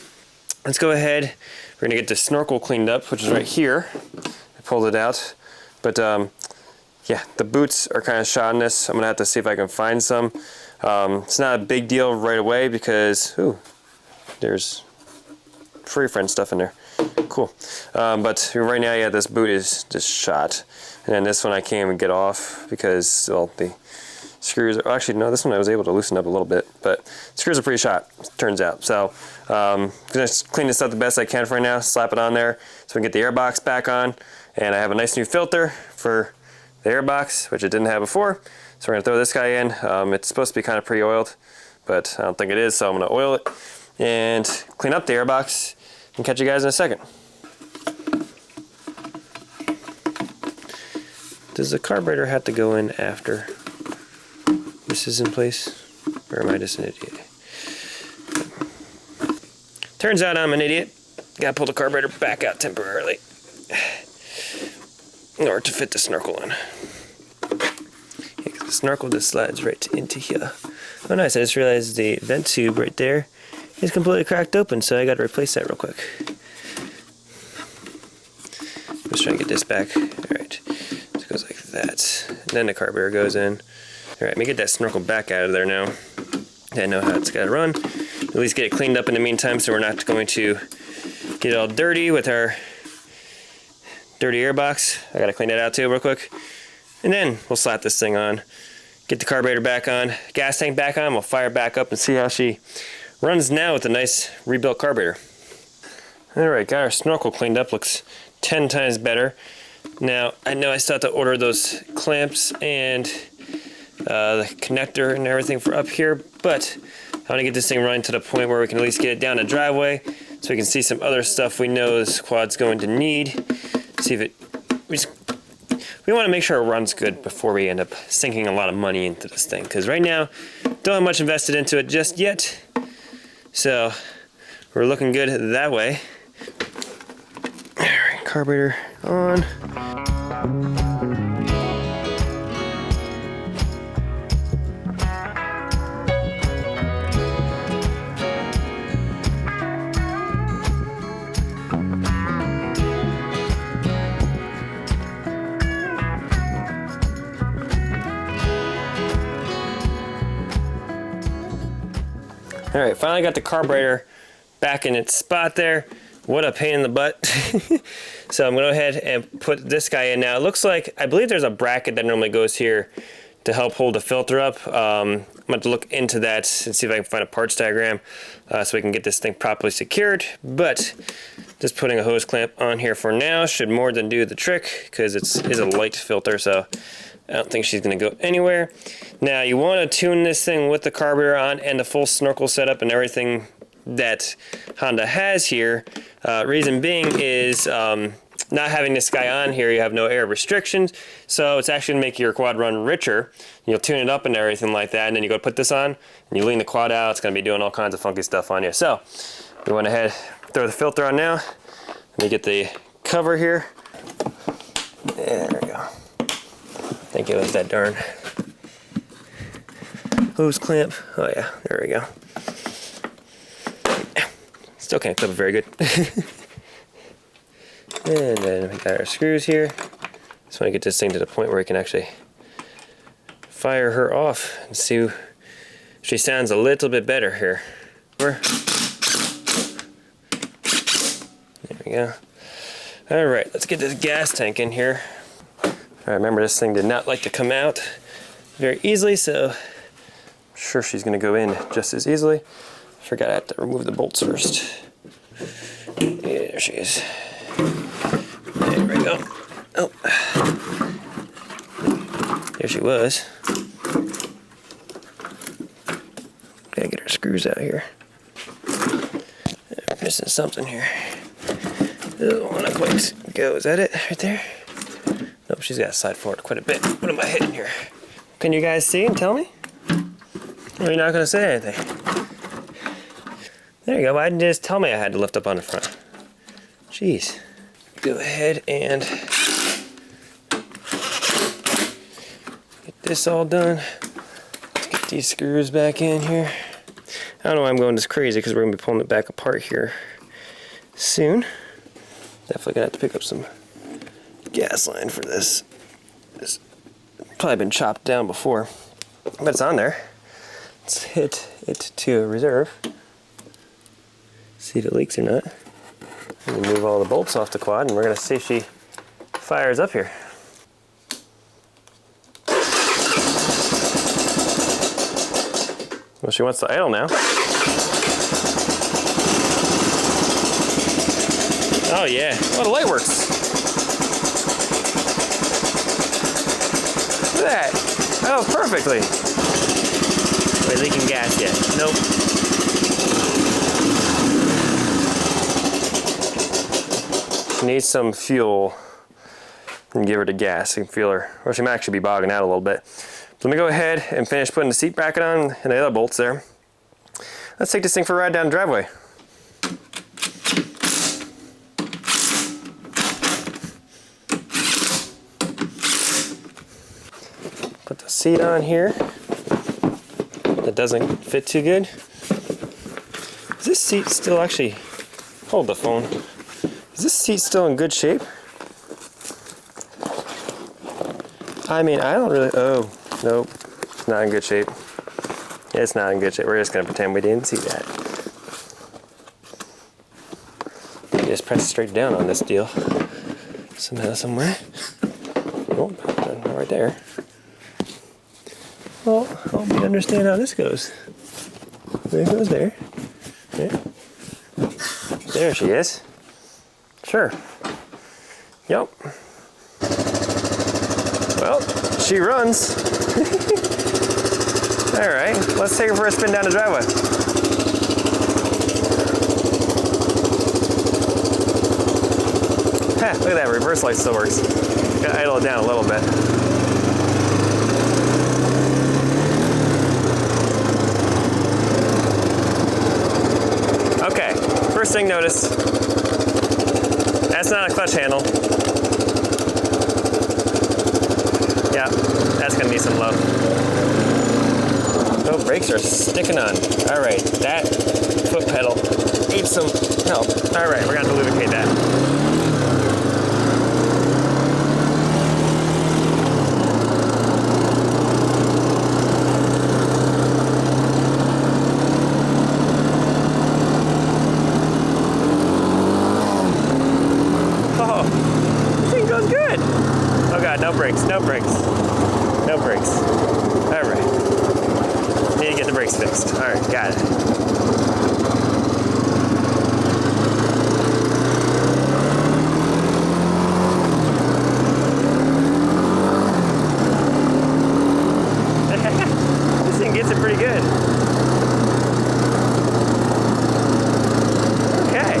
let's go ahead. We're going to get the snorkel cleaned up, which is right here. I pulled it out. But yeah, the boots are kind of shot in this. I'm going to have to see if I can find some. It's not a big deal right away because, ooh, there's free friend stuff in there. Cool. But right now, yeah, this boot is just shot. And then this one I can't even get off because, well, the screws are, actually, no, this one I was able to loosen up a little bit, but screws are pretty shot, turns out. So, I'm going to clean this up the best I can for right now, slap it on there so we can get the airbox back on. And I have a nice new filter for the airbox, which it didn't have before. So we're going to throw this guy in. It's supposed to be kind of pre-oiled, but I don't think it is, so I'm going to oil it and clean up the airbox and catch you guys in a second. Does the carburetor have to go in after this is in place? Or am I just an idiot? Turns out I'm an idiot. Gotta pull the carburetor back out temporarily in order to fit the snorkel on. The snorkel just slides right into here. Oh nice, I just realized the vent tube right there is completely cracked open, so I gotta replace that real quick. Let's try and get this back. Alright, so it goes like that. And then the carburetor goes in. Alright, let me get that snorkel back out of there now. I know how it's gotta run. At least get it cleaned up in the meantime so we're not going to get it all dirty with our dirty airbox. I gotta clean that out too real quick. And then we'll slap this thing on, get the carburetor back on, gas tank back on, we'll fire back up and see how she runs now with a nice rebuilt carburetor. Alright, got our snorkel cleaned up, looks 10 times better. Now, I know I still have to order those clamps and the connector and everything for up here, but I want to get this thing running to the point where we can at least get it down the driveway so we can see some other stuff we know this quad's going to need. See if it... We want to make sure it runs good before we end up sinking a lot of money into this thing, because right now, don't have much invested into it just yet. So, we're looking good that way. Alright, carburetor on. Alright, finally got the carburetor back in its spot there. What a pain in the butt. So I'm going to go ahead and put this guy in now. It looks like, I believe there's a bracket that normally goes here to help hold the filter up. I'm going to have to look into that and see if I can find a parts diagram so we can get this thing properly secured. But just putting a hose clamp on here for now should more than do the trick, because it is a light filter, so I don't think she's going to go anywhere. Now you want to tune this thing with the carburetor on and the full snorkel setup and everything that Honda has here. Reason being is not having this guy on here, you have no air restrictions, so it's actually going to make your quad run richer. You'll tune it up and everything like that, and then you go put this on and you lean the quad out, it's going to be doing all kinds of funky stuff on you. So we went ahead, throw the filter on now. Let me get the cover here. There we go. I think it was that darn hose clamp. Oh yeah, there we go. Still can't clip it very good. And then we got our screws here. Just want to get this thing to the point where we can actually fire her off and see if she sounds a little bit better here. There we go. All right, let's get this gas tank in here. All right, remember this thing did not like to come out very easily, so I'm sure she's gonna go in just as easily. Forgot I have to remove the bolts first. Yeah, there she is. There we go. Oh, there she was. Gotta get her screws out here. I'm missing something here. Oh, not quite go. Is that it right there? Nope, she's got to slide forward quite a bit. What am I hitting here? Can you guys see and tell me? Or are you not going to say anything? There you go. Why didn't you just tell me I had to lift up on the front? Jeez. Go ahead and get this all done. Let's get these screws back in here. I don't know why I'm going this crazy because we're going to be pulling it back apart here soon. Definitely going to have to pick up some gas line for this. It's probably been chopped down before, but it's on there. Let's hit it to reserve. See if it leaks or not. Remove all the bolts off the quad and we're going to see if she fires up here. Well, she wants to idle now. Oh yeah, oh, the light works. Look at that. Oh, perfectly. Are we leaking gas yet? Nope. She needs some fuel and give her the gas. You can feel her, or she might actually be bogging out a little bit. So let me go ahead and finish putting the seat bracket on and the other bolts there. Let's take this thing for a ride down the driveway. Put the seat on here. That doesn't fit too good. Is this seat still actually, hold the phone. Is this seat still in good shape? I mean, I don't really, oh, nope, it's not in good shape. It's not in good shape. We're just gonna pretend we didn't see that. Just press straight down on this deal. Somehow, somewhere. Oh, not right there. Well, help me understand how this goes. There it goes there. Yeah. There she is. Sure. Yep. Well, she runs. All right, let's take her for a spin down the driveway. Ha, look at that, reverse light still works. Gotta idle it down a little bit. Okay, first thing notice, that's not a clutch handle. Yeah, that's gonna need some love. Oh, brakes are sticking on. All right, that foot pedal needs some help. All right, we're gonna have to lubricate that. No brakes, no brakes, no brakes. All right, need to get the brakes fixed. All right, got it. This thing gets it pretty good. Okay.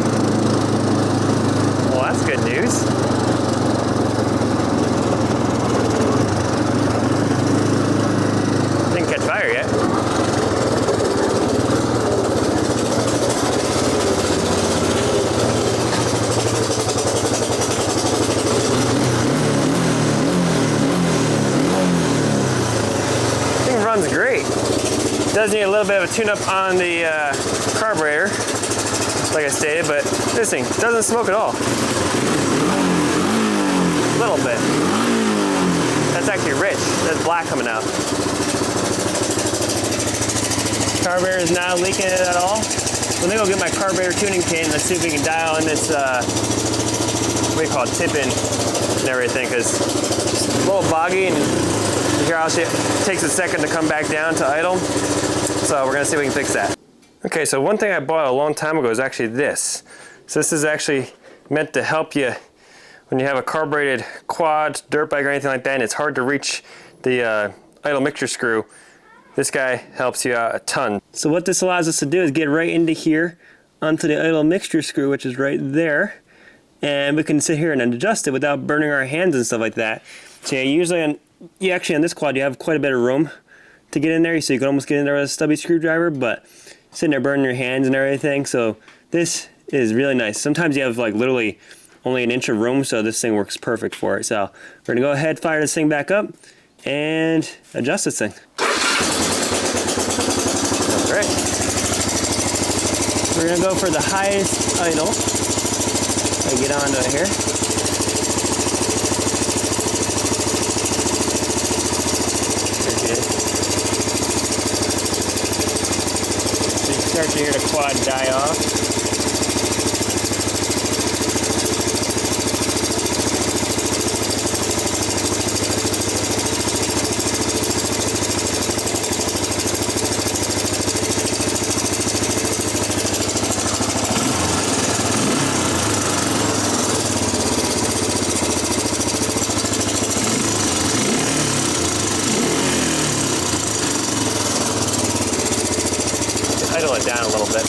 Well, that's good news. Fire yet. Thing runs great. Does need a little bit of a tune-up on the carburetor, like I stated, but this thing doesn't smoke at all. A little bit. That's actually rich. There's black coming out. Carburetor is not leaking it at all. let me go get my carburetor tuning kit and let's see if we can dial in this, what do you call it, tip-in and everything, because it's a little boggy, and here also it takes a second to come back down to idle. So we're gonna see if we can fix that. Okay, so one thing I bought a long time ago is actually this. So this is actually meant to help you when you have a carbureted quad, dirt bike, or anything like that, and it's hard to reach the idle mixture screw. This guy helps you out a ton. So what this allows us to do is get right into here onto the idle mixture screw, which is right there. And we can sit here and adjust it without burning our hands and stuff like that. So yeah, usually actually on this quad, you have quite a bit of room to get in there. So you can almost get in there with a stubby screwdriver, but sitting there burning your hands and everything. So this is really nice. Sometimes you have like literally only an inch of room, so this thing works perfect for it. So we're gonna go ahead, fire this thing back up, and adjust this thing. All right. We're gonna go for the highest idle. I get onto it here. There it is. So you start to hear the quad die off. Idle it down a little bit.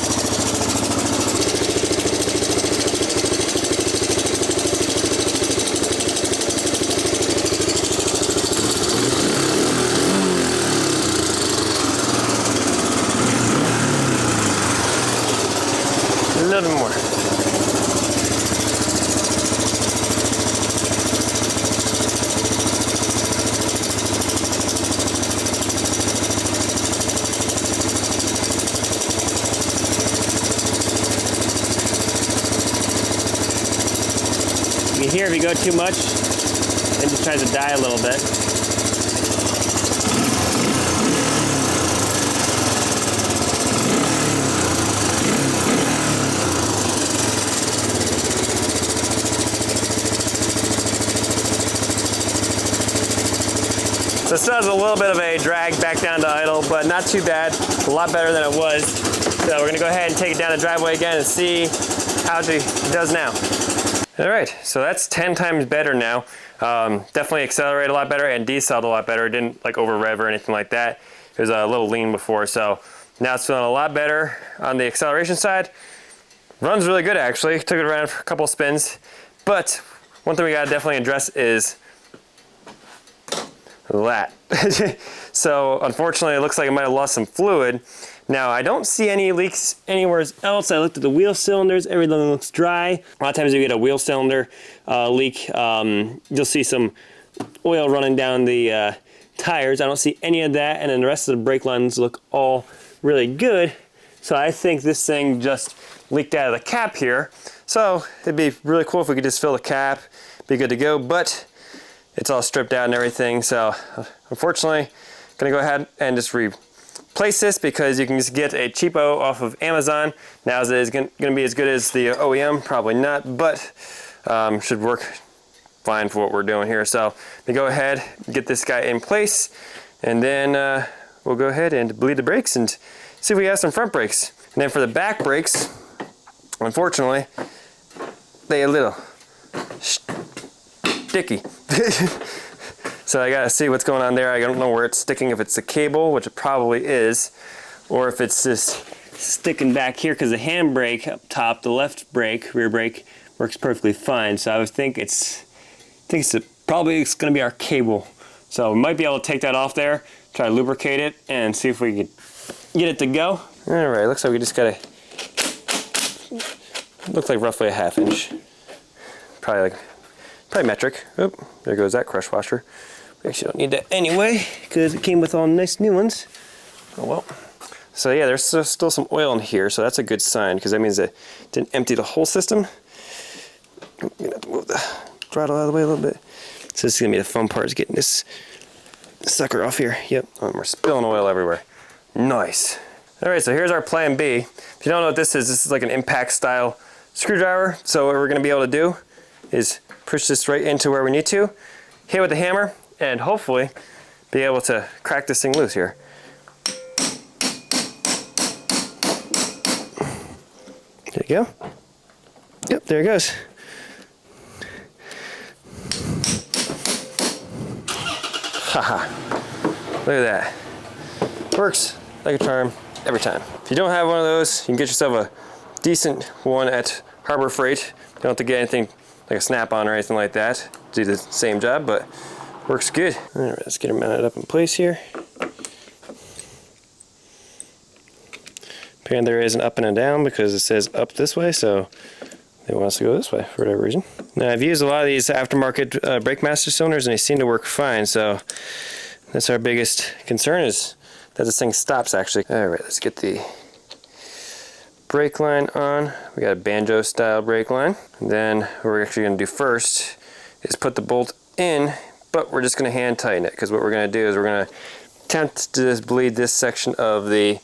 A little bit more. You can hear if you go too much, it just tries to die a little bit. So it still has a little bit of a drag back down to idle, but not too bad. A lot better than it was. So we're gonna go ahead and take it down the driveway again and see how it does now. All right, so that's 10 times better now. Definitely accelerated a lot better and decelerated a lot better. It didn't like over rev or anything like that. It was a little lean before, so now it's feeling a lot better on the acceleration side. Runs really good actually. Took it around for a couple spins, but one thing we gotta definitely address is that. So unfortunately, it looks like it might have lost some fluid. Now, I don't see any leaks anywhere else. I looked at the wheel cylinders, everything looks dry. A lot of times you get a wheel cylinder leak, you'll see some oil running down the tires. I don't see any of that, and then the rest of the brake lines look all really good. So I think this thing just leaked out of the cap here. So it'd be really cool if we could just fill the cap, be good to go, but it's all stripped out and everything. So unfortunately, gonna go ahead and just replace this because you can just get a cheapo off of Amazon. Now is it gonna be as good as the OEM? Probably not, but should work fine for what we're doing here. So we go ahead, get this guy in place, and then we'll go ahead and bleed the brakes and see if we have some front brakes. And then for the back brakes, unfortunately, they a little sticky. So I gotta see what's going on there. I don't know where it's sticking, if it's the cable, which it probably is, or if it's just sticking back here, because the handbrake up top, the left brake, rear brake, works perfectly fine. So I would think probably it's gonna be our cable. So we might be able to take that off there, try to lubricate it, and see if we can get it to go. All right, looks like we just gotta, looks like roughly a 1/2 inch. Probably metric. Oop, there goes that crush washer. We actually don't need that anyway, because it came with all nice new ones. Oh well. So yeah, there's still some oil in here, so that's a good sign, because that means it didn't empty the whole system. I'm gonna have to move the throttle out of the way a little bit. So this is gonna be the fun part, is getting this sucker off here. Yep, we're spilling oil everywhere. Nice. All right, so here's our plan B. If you don't know what this is like an impact style screwdriver. So what we're gonna be able to do is push this right into where we need to, hit with the hammer, and hopefully be able to crack this thing loose here. There you go. Yep, there it goes. Haha. Look at that. Works like a charm every time. If you don't have one of those, you can get yourself a decent one at Harbor Freight. You don't have to get anything like a snap-on or anything like that to do the same job, but works good. All right, let's get it mounted up in place here. Apparently there is an up and a down because it says up this way, so they want us to go this way for whatever reason. Now I've used a lot of these aftermarket BrakeMaster cylinders and they seem to work fine, so that's our biggest concern, is that this thing stops actually. All right, let's get the brake line on. We got a banjo style brake line. And then what we're actually gonna do first is put the bolt in, but we're just gonna hand tighten it, because what we're gonna do is we're gonna attempt to just bleed this section of the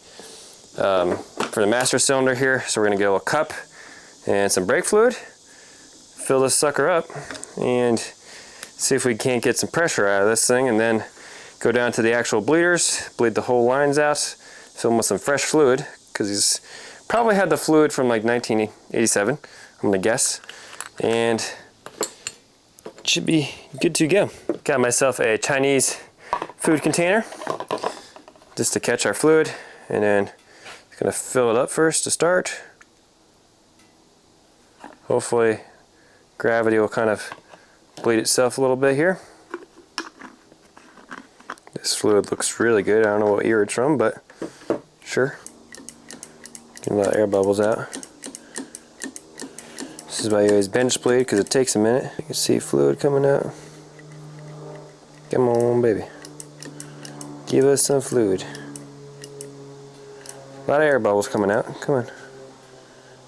for the master cylinder here. So we're gonna get a little cup and some brake fluid, fill this sucker up, and see if we can't get some pressure out of this thing, and then go down to the actual bleeders, bleed the whole lines out, fill them with some fresh fluid, because he's probably had the fluid from like 1987, I'm gonna guess, and it should be good to go. Got myself a Chinese food container just to catch our fluid, and then gonna fill it up first to start. Hopefully gravity will kind of bleed itself a little bit here. This fluid looks really good. I don't know what year it's from, but sure. Getting a lot of air bubbles out. This is why you always bench bleed, because it takes a minute. You can see fluid coming out. Come on, baby. Give us some fluid. A lot of air bubbles coming out. Come on.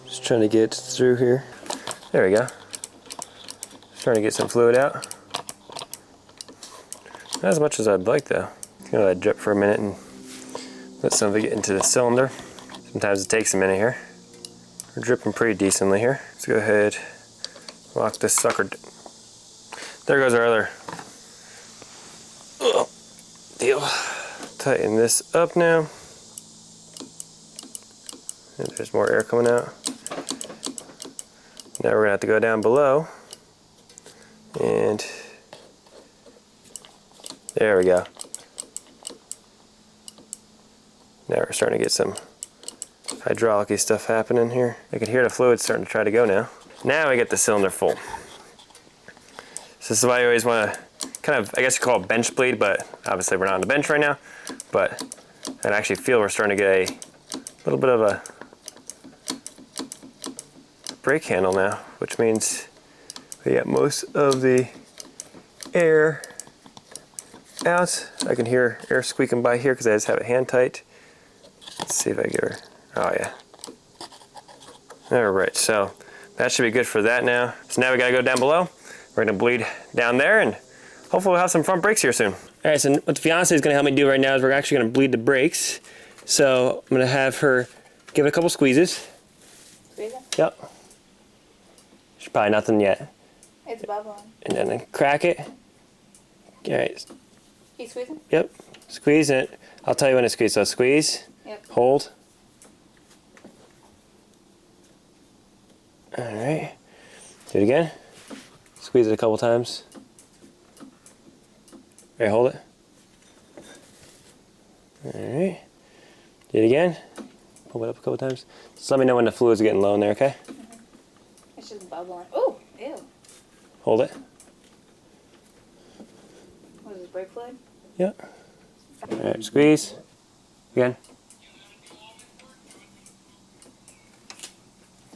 Just trying to get through here. There we go. Just trying to get some fluid out. Not as much as I'd like though. You know, let it drip for a minute and let some of it get into the cylinder. Sometimes it takes a minute here. We're dripping pretty decently here. Let's go ahead, lock this sucker. There goes our other deal. Tighten this up now. And there's more air coming out. Now we're gonna have to go down below, and there we go. Now we're starting to get some hydraulic-y stuff happening here. I can hear the fluid starting to try to go now. Now we get the cylinder full. So this is why I always want to kind of, I guess you call it bench bleed, but obviously we're not on the bench right now. But I actually feel we're starting to get a little bit of a brake handle now, which means we get most of the air out. I can hear air squeaking by here because I just have it hand tight. Let's see if I get her. Oh yeah. All right, so that should be good for that now. So now we gotta go down below. We're gonna bleed down there, and hopefully we'll have some front brakes here soon. All right, so what the fiance is gonna help me do right now is we're actually gonna bleed the brakes. So I'm gonna have her give it a couple squeezes. Squeeze it? Yep. There's probably nothing yet. It's bubbling. And then crack it. All right. You squeezing? Yep. Squeeze it. I'll tell you when to squeeze. So squeeze. Yep. Hold. All right. Do it again. Squeeze it a couple times. All right, hold it. All right. Do it again. Pull it up a couple times. Just let me know when the fluid's getting low in there, okay? It's just bubbling. Oh, ew. Hold it. What is this, brake fluid? Yep. All right, squeeze. Again.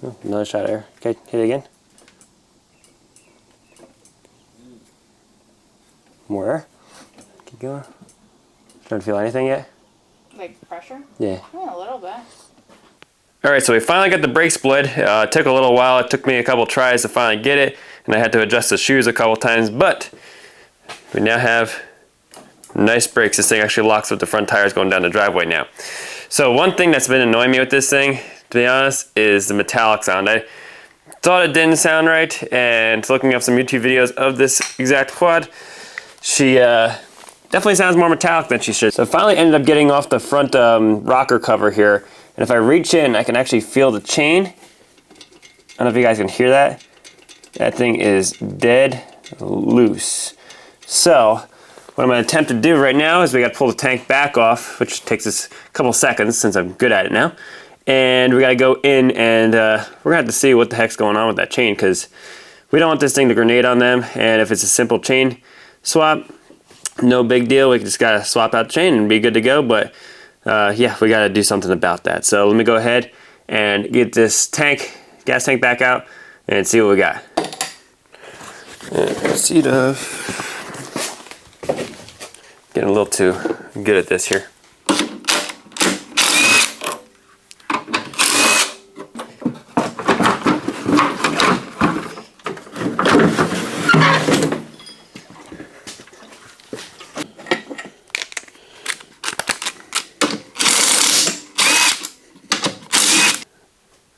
Oh, another shot of air. Okay, hit it again. More air. Keep going. Starting to feel anything yet? Like pressure? Yeah. Yeah, a little bit. All right, so we finally got the brake split. It took a little while. It took me a couple tries to finally get it, and I had to adjust the shoes a couple times, but we now have nice brakes. This thing actually locks with the front tires going down the driveway now. So one thing that's been annoying me with this thing, to be honest, is the metallic sound. I thought it didn't sound right, and looking up some YouTube videos of this exact quad, she definitely sounds more metallic than she should. So I finally ended up getting off the front rocker cover here, and if I reach in, I can actually feel the chain. I don't know if you guys can hear that. That thing is dead loose. So what I'm going to attempt to do right now is we got to pull the tank back off, which takes us a couple seconds since I'm good at it now. And we got to go in and we're going to have to see what the heck's going on with that chain, because we don't want this thing to grenade on them. And if it's a simple chain swap, no big deal. We just got to swap out the chain and be good to go. But yeah, we got to do something about that. So let me go ahead and get this tank, gas tank back out and see what we got. Seat of. Getting a little too good at this here.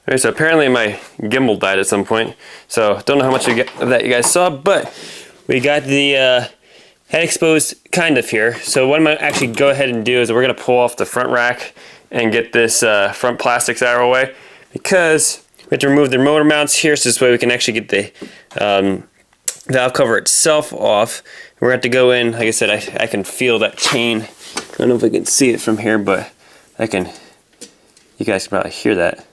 Okay, so apparently my gimbal died at some point, so don't know how much of that you guys saw, but we got the head exposed kind of here. So what I'm gonna actually go ahead and do is we're gonna pull off the front rack and get this front plastics out of our way, because we have to remove the motor mounts here, so this way we can actually get the valve cover itself off. We're gonna have to go in, like I said, I can feel that chain. I don't know if I can see it from here, but you guys can probably hear that.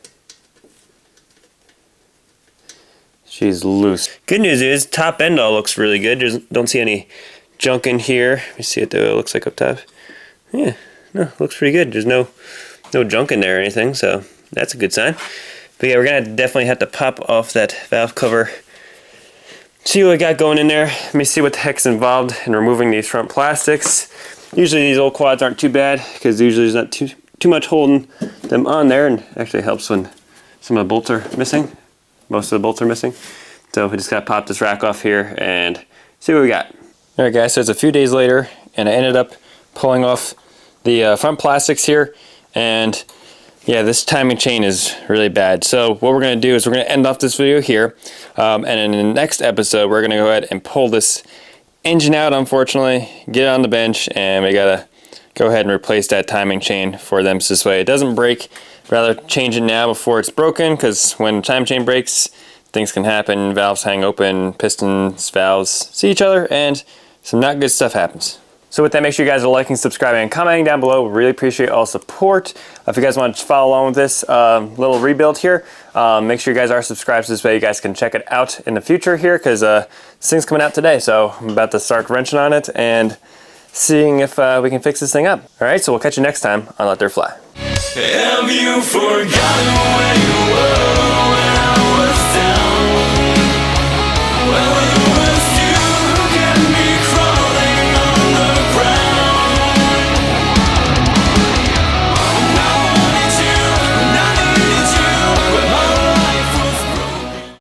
She's loose. Good news is top end all looks really good. Don't see any junk in here. Let me see what it looks like up top. Yeah, no, looks pretty good. There's no junk in there or anything, so that's a good sign. But yeah, we're gonna definitely have to pop off that valve cover. See what we got going in there. Let me see what the heck's involved in removing these front plastics. Usually these old quads aren't too bad, because usually there's not too much holding them on there, and actually helps when some of the bolts are missing. Most of the bolts are missing. So we just gotta pop this rack off here and see what we got. All right guys, so it's a few days later and I ended up pulling off the front plastics here, and yeah, this timing chain is really bad. So what we're gonna do is we're gonna end off this video here, and in the next episode we're gonna go ahead and pull this engine out, unfortunately, get it on the bench, and we gotta go ahead and replace that timing chain for them, so this way it doesn't break. Rather change it now before it's broken, because when time chain breaks, things can happen. Valves hang open, pistons, valves see each other, and some not good stuff happens. So with that, make sure you guys are liking, subscribing, and commenting down below. Really appreciate all support. If you guys want to follow along with this little rebuild here, make sure you guys are subscribed, so this way you guys can check it out in the future here, because this thing's coming out today. So I'm about to start wrenching on it and seeing if we can fix this thing up. All right, so we'll catch you next time on Let Dirt Fly. Have you forgotten where you were when I was down? Well,